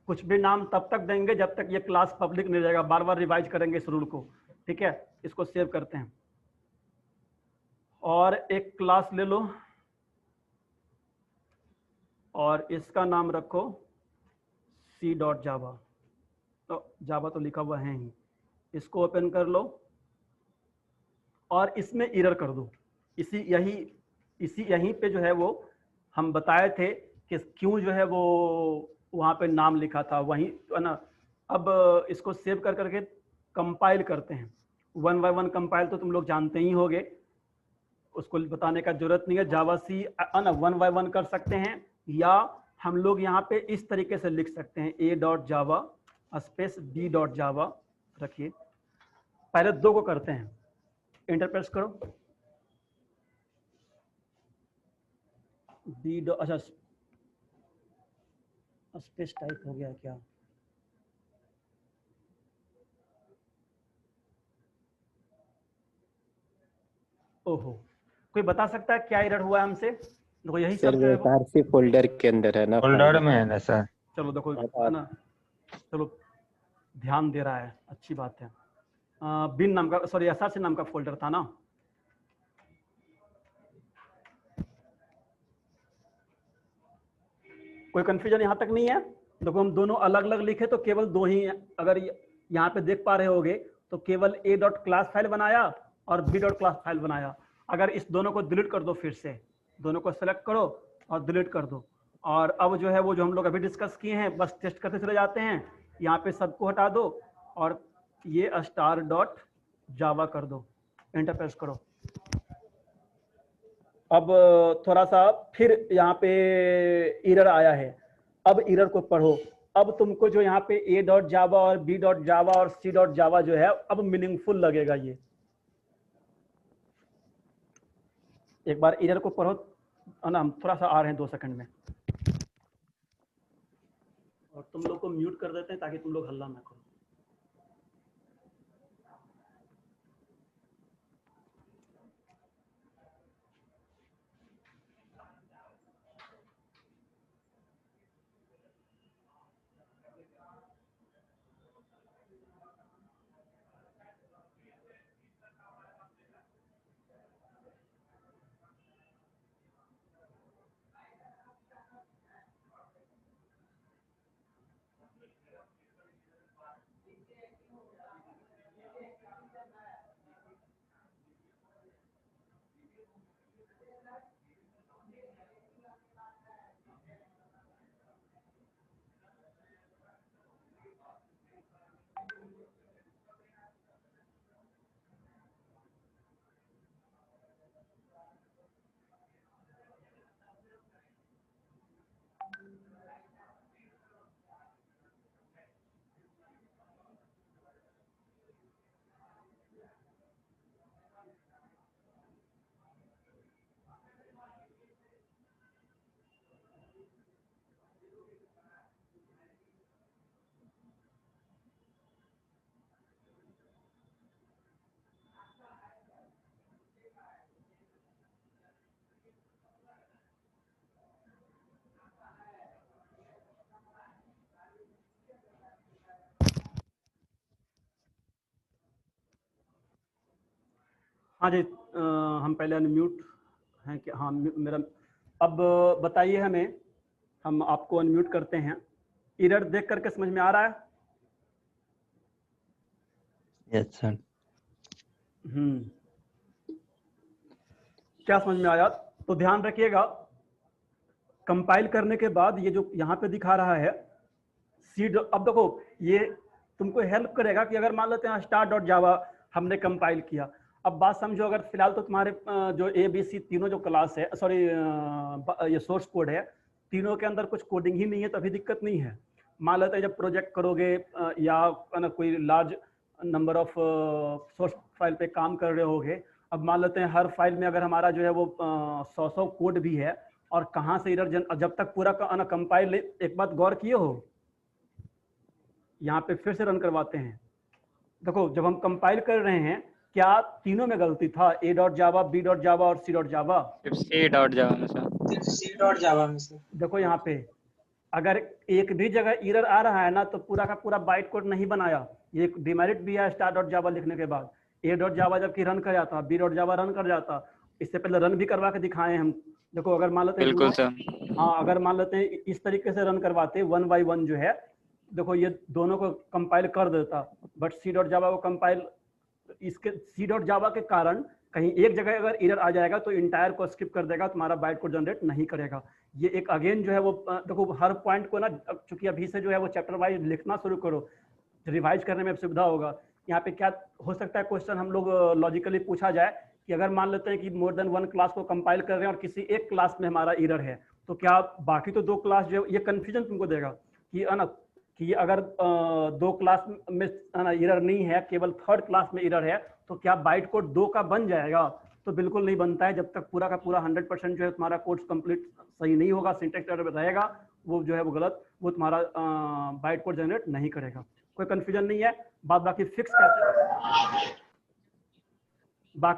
कुछ भी नाम तब तक देंगे जब तक ये क्लास पब्लिक नहीं रहेगा, बार बार रिवाइज करेंगे इस रूल को। ठीक है, इसको सेव करते हैं और एक क्लास ले लो, और इसका नाम रखो C डॉट जावा। तो जावा तो लिखा हुआ है ही, इसको ओपन कर लो और इसमें एरर कर दो। इसी यहीं पे जो है वो हम बताए थे कि क्यों जो है वो वहाँ पे नाम लिखा था वहीं, है ना। अब इसको सेव कर करके कंपाइल करते हैं। 1 बाय 1 कंपाइल तो तुम लोग जानते ही होगे, उसको बताने का जरूरत नहीं है। जावा सी है ना 1 बाय 1 कर सकते हैं, या हम लोग यहाँ पे इस तरीके से लिख सकते हैं a dot Java space b dot जावा रखिए। पहले दो को करते हैं, एंटर प्रेस करो। b डॉट, अच्छा स्पेस टाइप हो गया क्या? ओहो, कोई बता सकता है क्या एरर हुआ है हमसे? देखो यही सर सब वो आरसी फोल्डर के अंदर है ना, फोल्डर में है ना सर। चलो देखो, है ना, चलो ध्यान दे रहा है, अच्छी बात है। बिन नाम का, सॉरी एसआरसी नाम का फोल्डर था ना। कोई कंफ्यूजन यहाँ तक नहीं है? देखो हम दोनों अलग अलग लिखे तो केवल दो ही, अगर यहाँ पे देख पा रहे होगे तो केवल a डॉट क्लास फाइल बनाया और b डॉट क्लास फाइल बनाया। अगर इस दोनों को डिलीट कर दो, फिर से दोनों को सेलेक्ट करो और डिलीट कर दो, और अब जो है वो जो हम लोग अभी डिस्कस किए हैं बस टेस्ट करते चले जाते हैं। यहाँ पे सबको हटा दो और ये स्टार डॉट जावा कर दो, एंटर प्रेस करो। अब थोड़ा सा फिर यहाँ पे एरर आया है, अब एरर को पढ़ो। अब तुमको जो यहाँ पे a डॉट जावा और b डॉट जावा और c डॉट जावा जो है अब मीनिंगफुल लगेगा। ये एक बार एरर को पढ़ो, है ना। हम थोड़ा सा आ रहे हैं 2 सेकंड में, और तुम लोग को म्यूट कर देते हैं ताकि तुम लोग हल्ला ना करो। हाँ जी, हम पहले अनम्यूट हैं कि हाँ मेरा, अब बताइए हमें, हम आपको अनम्यूट करते हैं। एरर देख करके समझ में आ रहा है? Yes sir. क्या समझ में आया? तो ध्यान रखिएगा, कंपाइल करने के बाद ये जो यहाँ पे दिखा रहा है सी, अब देखो ये तुमको हेल्प करेगा कि अगर मान लेते हैं स्टार डॉट जावा हमने कंपाइल किया। अब बात समझो, अगर फिलहाल तो तुम्हारे जो ABC तीनों जो क्लास है, सॉरी ये सोर्स कोड है, तीनों के अंदर कुछ कोडिंग ही नहीं है तो अभी दिक्कत नहीं है। मान लेते हैं जब प्रोजेक्ट करोगे या ना कोई large number of source file पे काम कर रहे होगे, अब मान लेते हैं हर फाइल में अगर हमारा जो है वो 100 कोड भी है, और कहाँ से एरर जब तक पूरा कंपाइल, एक बात गौर किए हो, यहाँ पे फिर से रन करवाते हैं। देखो जब हम कंपाइल कर रहे हैं क्या तीनों में गलती था? a dot Java, b dot जावा और c डॉट जावा? C डॉट जावा में सर। C डॉट जावा में सर। देखो यहाँ पे अगर एक भी जगह एरर आ रहा है ना तो पूरा का पूरा बाइट कोड नहीं बनाया। ये एक डिमेरिट भी है स्टार डॉट जावा लिखने के बाद। a डॉट जावा जबकि रन कर जाता, b डॉट जावा रन कर जाता। इससे पहले रन भी करवा के दिखाए हम, देखो अगर मान लेते हैं बिल्कुल सर। हाँ, अगर मान लेते हैं इस तरीके से रन करवाते 1 by 1 जो है, देखो ये दोनों को कंपाइल कर देता, बट सी डॉट जावा को कंपाइल, इसके सी डॉट जावा के कारण कहीं एक जगह अगर एरर आ जाएगा तो इंटायर को स्किप कर देगा, तुम्हारा बाइट कोड जनरेट नहीं करेगा। ये एक अगेन जो है वो देखो हर पॉइंट को ना, चूंकि अभी से जो है वो चैप्टर वाइज लिखना शुरू करो, रिवाइज करने में सुविधा होगा। यहाँ पे क्या हो सकता है क्वेश्चन हम लोग लॉजिकली पूछा जाए कि अगर मान लेते हैं कि मोर देन 1 क्लास को कंपाइल कर रहे हैं और किसी एक क्लास में हमारा एरर है, तो क्या बाकी तो 2 क्लास जो है, ये कंफ्यूजन तुमको देगा कि है ना, कि अगर 2 क्लास में एरर नहीं है, केवल 3rd क्लास में एरर है, तो क्या बाइट कोड 2 का बन जाएगा? तो बिल्कुल नहीं बनता है। जब तक पूरा का पूरा 100% जो है तुम्हारा कोड कंप्लीट सही नहीं होगा, सिंटेक्स एरर रहेगा, वो जो है वो गलत, वो तुम्हारा बाइट कोड जनरेट नहीं करेगा। कोई कंफ्यूजन नहीं है। बाकी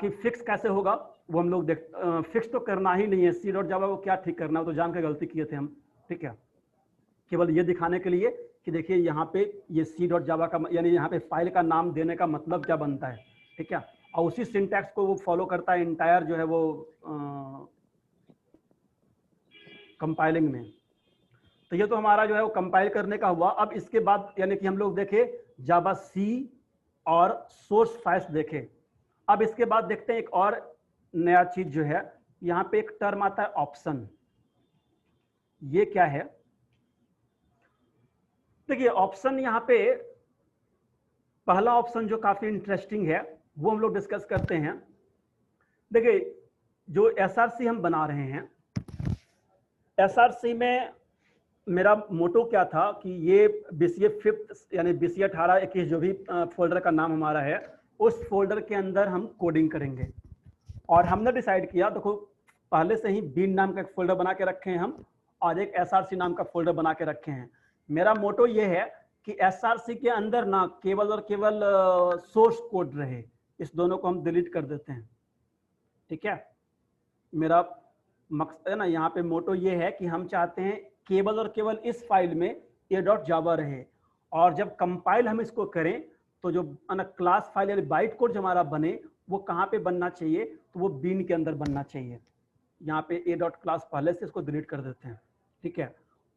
फिक्स कैसे होगा वो हम लोग फिक्स तो करना ही नहीं है। सी डॉट जावा को क्या ठीक करना है, तो जान के गलती किए थे हम, ठीक है। केवल ये दिखाने के लिए कि देखिए यहाँ पे ये सी डॉट जावा का यानी यहाँ पे फाइल का नाम देने का मतलब क्या बनता है, ठीक है। और उसी सिंटैक्स को वो फॉलो करता है इंटायर जो है वो कंपाइलिंग में। तो ये तो हमारा जो है वो कंपाइल करने का हुआ। अब इसके बाद यानी कि हम लोग देखे जावा सी और सोर्स फाइल्स देखे। अब इसके बाद देखते हैं एक और नया चीज जो है, यहाँ पे एक टर्म आता है ऑप्शन। ये क्या है? देखिए ऑप्शन, यहाँ पे पहला ऑप्शन जो काफी इंटरेस्टिंग है वो हम लोग डिस्कस करते हैं। देखिए जो एसआरसी हम बना रहे हैं, एसआरसी में मेरा मोटो क्या था कि ये बीसीए 5th यानी बीसीए 18, 21 जो भी फोल्डर का नाम हमारा है, उस फोल्डर के अंदर हम कोडिंग करेंगे। और हमने डिसाइड किया, देखो पहले से ही बीन नाम का एक फोल्डर बना के रखे हैं हम, और एक एसआरसी नाम का फोल्डर बना के रखे हैं। मेरा मोटो ये है कि एसआरसी के अंदर ना केवल और केवल सोर्स कोड रहे, इस दोनों को हम डिलीट कर देते हैं, ठीक है। मेरा मकसद है ना, यहाँ पे मोटो ये है कि हम चाहते हैं केवल और केवल इस फाइल में a.java रहे, और जब कंपाइल हम इसको करें तो जो क्लास फाइल यानी बाइट कोड जो हमारा बने वो कहाँ पे बनना चाहिए, तो वो बीन के अंदर बनना चाहिए। यहाँ पे a.class पहले से इसको डिलीट कर देते हैं, ठीक है।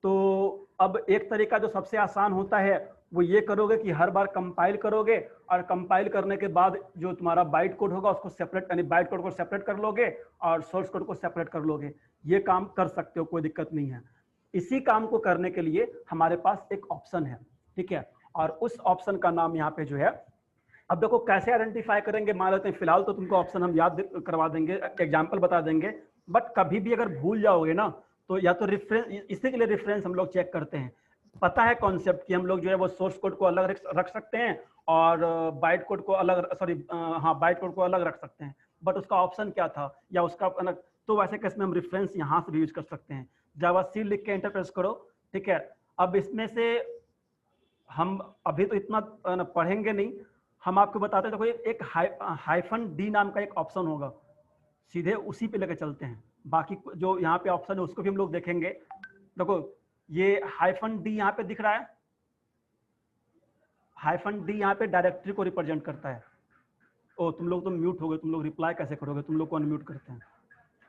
तो अब एक तरीका जो सबसे आसान होता है वो ये करोगे कि हर बार कंपाइल करोगे, और कंपाइल करने के बाद जो तुम्हारा बाइट कोड होगा उसको सेपरेट यानी बाइट कोड को सेपरेट कर लोगे और सोर्स कोड को सेपरेट कर लोगे। ये काम कर सकते हो, कोई दिक्कत नहीं है। इसी काम को करने के लिए हमारे पास एक ऑप्शन है, ठीक है। और उस ऑप्शन का नाम यहाँ पे जो है, अब देखो कैसे आइडेंटिफाई करेंगे, मान लेते हैं फिलहाल तो तुमको ऑप्शन हम याद करवा देंगे, एग्जाम्पल बता देंगे, बट कभी भी अगर भूल जाओगे ना तो या तो रेफरेंस, इसी के लिए रेफरेंस हम लोग चेक करते हैं। पता है कॉन्सेप्ट कि हम लोग जो है वो सोर्स कोड को अलग रख सकते हैं और बाइट कोड को अलग, बाइट कोड को अलग रख सकते हैं, बट उसका ऑप्शन क्या था या उसका अलग, तो वैसे केस में हम रेफरेंस यहाँ से भी यूज कर सकते हैं। जावा सी लिख के एंटर प्रेस करो, ठीक है। अब इसमें से हम अभी तो इतना पढ़ेंगे नहीं, हम आपको बताते हैं। देखो एक हाइफन डी नाम का एक ऑप्शन होगा, सीधे उसी पे लेके चलते हैं। बाकी जो यहाँ पे ऑप्शन है उसको भी हम लोग देखेंगे। देखो ये हाइफन डी यहाँ पे दिख रहा है, हाइफन डी यहाँ पे डायरेक्टरी को रिप्रेजेंट करता है। ओ तुम लोग तो म्यूट हो गए, तुम लोग रिप्लाई कैसे करोगे, तुम लोग को अनम्यूट करते हैं।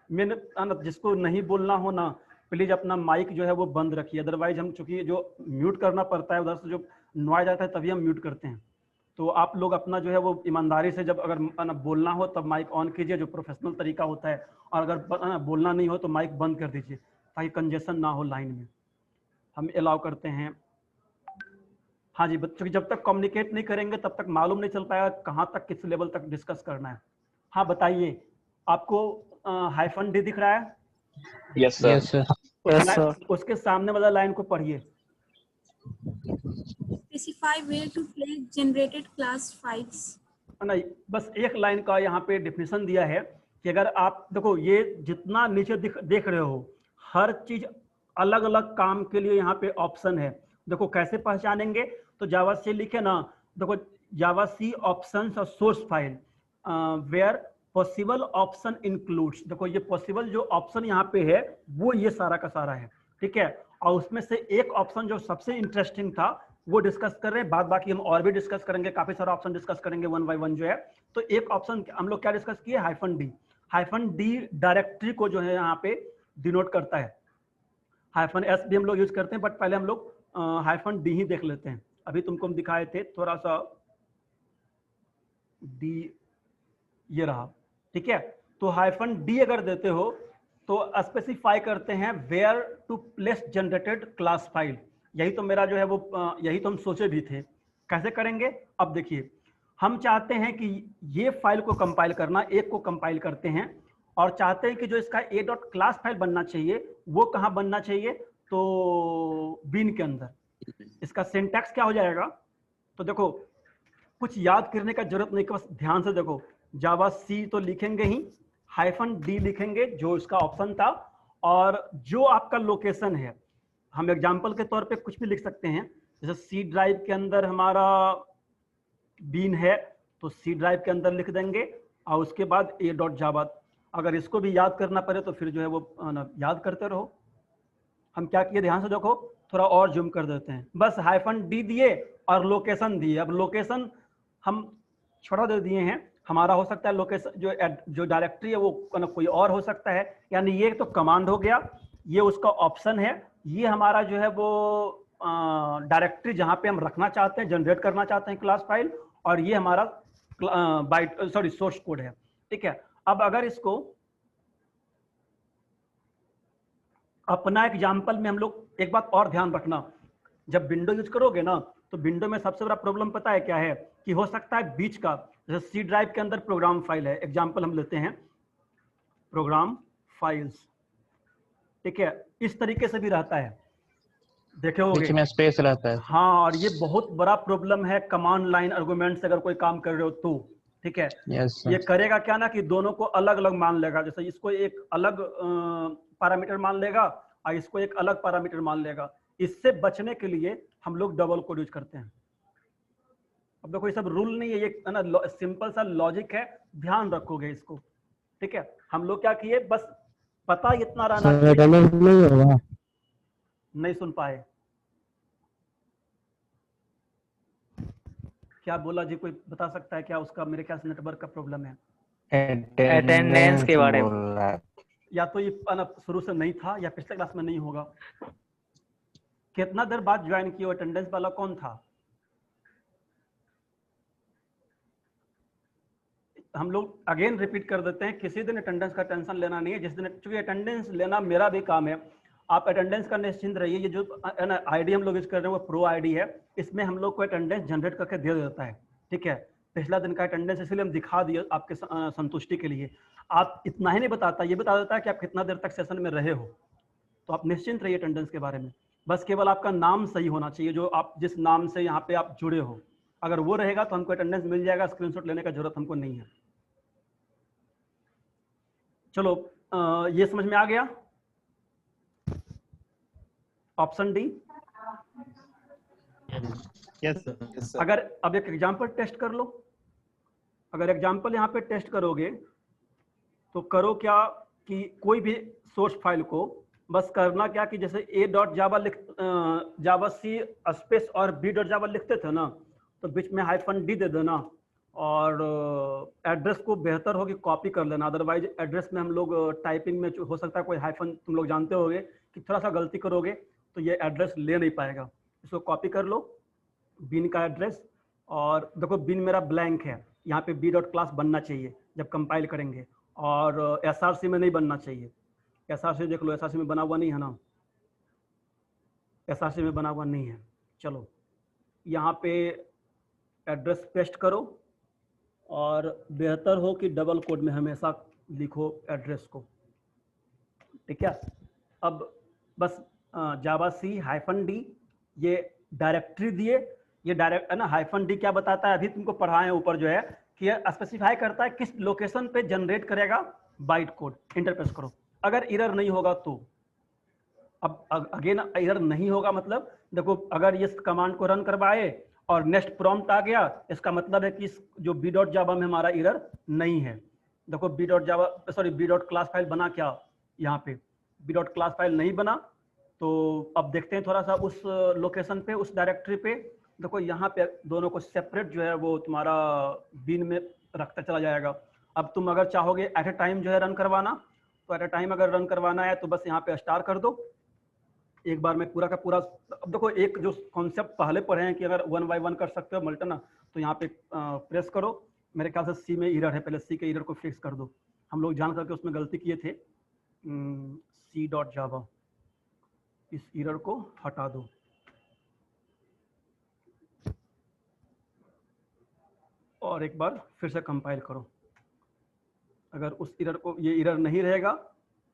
मैंने जिसको नहीं बोलना हो ना, प्लीज अपना माइक जो है वो बंद रखिए, अदरवाइज हम चूंकि जो म्यूट करना पड़ता है उधर से जो नॉइज आता है तभी हम म्यूट करते हैं। तो आप लोग अपना जो है वो ईमानदारी से जब अगर बोलना हो तब माइक ऑन कीजिए, जो प्रोफेशनल तरीका होता है, और अगर बोलना नहीं हो तो माइक बंद कर दीजिए ताकि कंजेशन ना हो लाइन में। हम अलाउ करते हैं। हाँ जी, बच्चों जब तक कम्युनिकेट नहीं करेंगे तब तक मालूम नहीं चल पाएगा कहाँ तक किस लेवल तक डिस्कस करना है। हाँ बताइए, आपको हाइफन डी दिख रहा है? Yes sir. उसके सामने वाला लाइन को पढ़िए। Specify where to place generated class files. नहीं, बस एक लाइन का यहाँ पे डिफिनेशन दिया है कि अगर आप देखो ये जितना नीचे देख रहे हो, हर चीज अलग अलग काम के लिए यहाँ पे ऑप्शन है। देखो कैसे पहचानेंगे, तो जावा सी लिखे ना, देखो जावा सी ऑप्शंस और source file where possible option includes. देखो ये पॉसिबल जो ऑप्शन यहाँ पे है वो ये सारा का सारा है, ठीक है। और उसमें से एक ऑप्शन जो सबसे इंटरेस्टिंग था वो डिस्कस कर रहे हैं, बाद बाकी हम और भी डिस्कस करेंगे, काफी सारा ऑप्शन डिस्कस करेंगे 1 by 1 जो है। तो एक ऑप्शन हम लोग क्या डिस्कस किए, hyphen D. Hyphen D directory को जो है यहाँ पे डिनोट करता है। हाइफन एस भी हम लोग यूज करते हैं, बट पहले हम लोग हाइफन डी ही देख लेते हैं। अभी तुमको हम दिखाए थे थोड़ा सा डी, ये रहा, ठीक है। तो हाइफन डी अगर देते हो तो स्पेसिफाई करते हैं where to place generated class file. यही तो मेरा जो है वो यही तो हम सोचे भी थे। कैसे करेंगे? अब देखिए, हम चाहते हैं कि ये फाइल को कंपाइल करना, एक को कंपाइल करते हैं और चाहते हैं कि जो इसका ए डॉट क्लास फाइल बनना चाहिए वो कहाँ बनना चाहिए, तो बीन के अंदर। इसका सिंटैक्स क्या हो जाएगा? तो देखो, कुछ याद करने का जरूरत नहीं, बस ध्यान से देखो। जावा सी तो लिखेंगे ही, हाइफन डी लिखेंगे जो इसका ऑप्शन था, और जो आपका लोकेशन है, हम एग्जांपल के तौर पे कुछ भी लिख सकते हैं। जैसे सी ड्राइव के अंदर हमारा बीन है तो सी ड्राइव के अंदर लिख देंगे, और उसके बाद ए डॉट जावा। अगर इसको भी याद करना पड़े तो फिर जो है वो याद करते रहो। हम क्या किए, ध्यान से देखो, थोड़ा और जूम कर देते हैं। बस हाइफन डी दिए और लोकेशन दिए। अब लोकेशन हम छोटा दे दिए हैं, हमारा हो सकता है लोकेशन जो डायरेक्टरी है वो कोई और हो सकता है, यानी ये तो कमांड हो गया, ये उसका ऑप्शन है, ये हमारा जो है वो डायरेक्टरी जहाँ पे हम रखना चाहते हैं, जनरेट करना चाहते हैं क्लास फाइल, और ये हमारा सोर्स कोड है, ठीक है। अब अगर इसको अपना एग्जाम्पल में हम लोग एक बात और ध्यान रखना, जब विंडो यूज करोगे ना तो विंडो में सबसे बड़ा प्रॉब्लम पता है क्या है, कि हो सकता है बीच का, जैसे सी ड्राइव के अंदर प्रोग्राम फाइल है, एग्जाम्पल हम लेते हैं प्रोग्राम फाइल्स, ठीक है, इस तरीके से भी रहता है, देखे होगे बीच में स्पेस रहता है। हाँ, और ये बहुत बड़ा प्रॉब्लम है कमांड लाइन आर्गुमेंट से अगर कोई काम कर रहे हो तो, ठीक है। ये करेगा क्या ना कि दोनों को अलग अलग मान लेगा, जैसे इसको एक अलग पैरामीटर मान लेगा और इसको एक अलग पैरामीटर मान लेगा। इससे बचने के लिए हम लोग डबल कोड यूज करते हैं। अब देखो, ये सब रूल नहीं है, ये ना सिंपल सा लॉजिक है, ध्यान रखोगे इसको, ठीक है। हम लोग क्या किए, बस पता इतना रहना, नहीं सुन पाए क्या बोला जी, कोई बता सकता है क्या? उसका मेरे ख्याल से नेटवर्क का प्रॉब्लम है, अटेंडेंस के बारे में, या तो ये शुरू से नहीं था या पिछले क्लास में नहीं होगा। कितना देर बाद ज्वाइन किया? अटेंडेंस वाला कौन था? हम लोग अगेन रिपीट कर देते हैं, किसी दिन अटेंडेंस का टेंशन लेना नहीं है। जिस दिन, चूंकि अटेंडेंस लेना मेरा भी काम है, आप अटेंडेंस का निश्चिंत रहिए। ये जो आईडी हम लोग यूज कर रहे हैं वो प्रो आईडी है, इसमें हम लोग को अटेंडेंस जनरेट करके दे देता है, ठीक है। पिछला दिन का अटेंडेंस इसलिए हम दिखा दिए आपके संतुष्टि के लिए। आप इतना ही नहीं बताता, ये बता देता है कि आप कितना देर तक सेशन में रहे हो, तो आप निश्चिंत रहिए अटेंडेंस के बारे में। बस केवल आपका नाम सही होना चाहिए, जो आप जिस नाम से यहाँ पे आप जुड़े हो, अगर वो रहेगा तो हमको अटेंडेंस मिल जाएगा, स्क्रीनशॉट लेने का जरूरत हमको नहीं है। चलो, ये समझ में आ गया? Option D. Yes sir. अगर अब एक एग्जांपल टेस्ट कर लो, अगर एग्जांपल यहाँ पे टेस्ट करोगे तो करो क्या कि कोई भी सोर्स फाइल को बस करना क्या कि जैसे A dot Java Java C space और बी डॉट जावा लिखते थे ना, तो बीच में हाइफन डी दे देना, और एड्रेस को बेहतर हो कि कॉपी कर लेना। अदरवाइज एड्रेस में हम लोग टाइपिंग में हो सकता है कोई हाइफन, तुम लोग जानते होगे कि थोड़ा सा गलती करोगे तो ये एड्रेस ले नहीं पाएगा। इसको कॉपी कर लो, बिन का एड्रेस, और देखो बिन मेरा ब्लैंक है, यहाँ पे बी डॉट क्लास बनना चाहिए जब कंपाइल करेंगे, और एसआरसी में नहीं बनना चाहिए। एसआरसी देख लो, एसआरसी में बना हुआ नहीं है ना, एसआरसी में बना हुआ नहीं है। चलो, यहाँ पे एड्रेस पेस्ट करो, और बेहतर हो कि डबल कोड में हमेशा लिखो एड्रेस को, ठीक है। अब बस जावा सी हाइफन डी, ये डायरेक्टरी दिए, ये डायरेक्ट है ना। हाइफन डी क्या बताता है, अभी तुमको पढ़ाए ऊपर जो है कि ये स्पेसिफाई करता है किस लोकेशन पे जनरेट करेगा बाइट कोड। इंटरप्रेस करो, अगर एरर नहीं होगा तो। अब अगेन एरर नहीं होगा मतलब देखो, अगर ये कमांड को रन करवाए और नेक्स्ट प्रॉम्प्ट आ गया, इसका मतलब है कि जो बी डॉट जावा में हमारा एरर नहीं है। देखो B dot Java sorry B dot class file बना क्या, यहाँ पे बी डॉट क्लास फाइल नहीं बना। तो अब देखते हैं थोड़ा सा उस लोकेशन पे, उस डायरेक्टरी पे। देखो यहाँ पे दोनों को सेपरेट जो है वो तुम्हारा बिन में रखता चला जाएगा। अब तुम अगर चाहोगे एट ए टाइम जो है रन करवाना, तो एट अ टाइम अगर रन करवाना है तो बस यहाँ पे स्टार कर दो, एक बार में पूरा का पूरा। अब देखो एक जो कॉन्सेप्ट पहले पढ़े हैं कि अगर 1 by 1 कर सकते हो मल्टन, तो यहाँ पे प्रेस करो। मेरे ख्याल से सी में एरर है, पहले सी के एरर को फिक्स कर दो। हम लोग जान करके उसमें गलती किए थे। C.java, इस एरर को हटा दो। और एक बार फिर से कंपाइल करो। अगर उस एरर को, ये एरर नहीं रहेगा,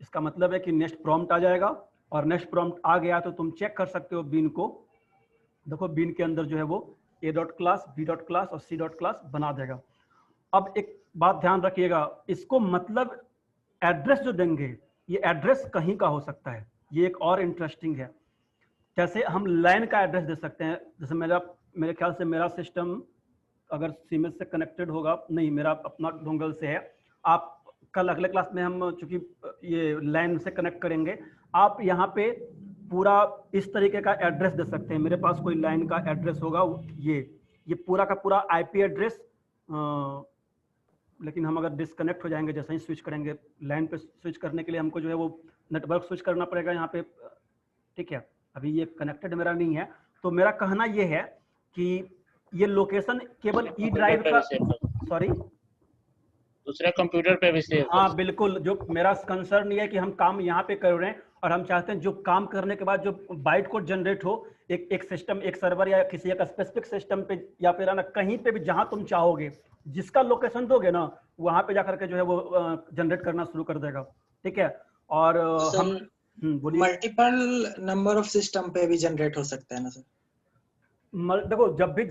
इसका मतलब है कि नेक्स्ट प्रॉम्प्ट आ जाएगा, और नेक्स्ट प्रॉम्प्ट आ गया तो तुम चेक कर सकते हो बीन को। देखो बीन के अंदर जो है वो a.class, b.class और c.class बना देगा। अब एक बात ध्यान रखिएगा, इसको मतलब एड्रेस जो देंगे, ये एड्रेस कहीं का हो सकता है। ये एक और इंटरेस्टिंग है। जैसे हम लाइन का एड्रेस दे सकते हैं। जैसे मेरे ख्याल से मेरा सिस्टम अगर सीमेंस से कनेक्टेड होगा, नहीं मेरा अपना डोंगल से है। आप कल अगले क्लास में हम चूंकि ये लाइन से कनेक्ट करेंगे, आप यहाँ पे पूरा इस तरीके का एड्रेस दे सकते हैं। मेरे पास कोई लाइन का एड्रेस होगा, ये पूरा का पूरा आईपी एड्रेस। लेकिन हम अगर डिस्कनेक्ट हो जाएंगे, जैसे ही स्विच करेंगे लाइन पे, स्विच करने के लिए हमको जो है वो नेटवर्क स्विच करना पड़ेगा यहाँ पे, ठीक है। अभी ये कनेक्टेड मेरा नहीं है, तो मेरा कहना ये है कि ये लोकेशन केवल ई ड्राइव का, सॉरी दूसरे कंप्यूटर पे भी सेव। हाँ बिल्कुल, जो मेरा कंसर्न ये है कि हम काम यहाँ पे कर रहे हैं और हम चाहते हैं जो काम करने के बाद जो बाइट कोड जनरेट हो एक सिस्टम, एक सर्वर या किसी एक स्पेसिफिक सिस्टम पे, या फिर ना कहीं पे भी जहां तुम चाहोगे, जिसका लोकेशन दोगे ना वहां पे जाकर के जो है वो जनरेट करना शुरू कर देगा, ठीक है। और हम बोलिए, मल्टीपल नंबर ऑफ सिस्टम पे भी जनरेट हो सकता है ना सर? देखो जब भी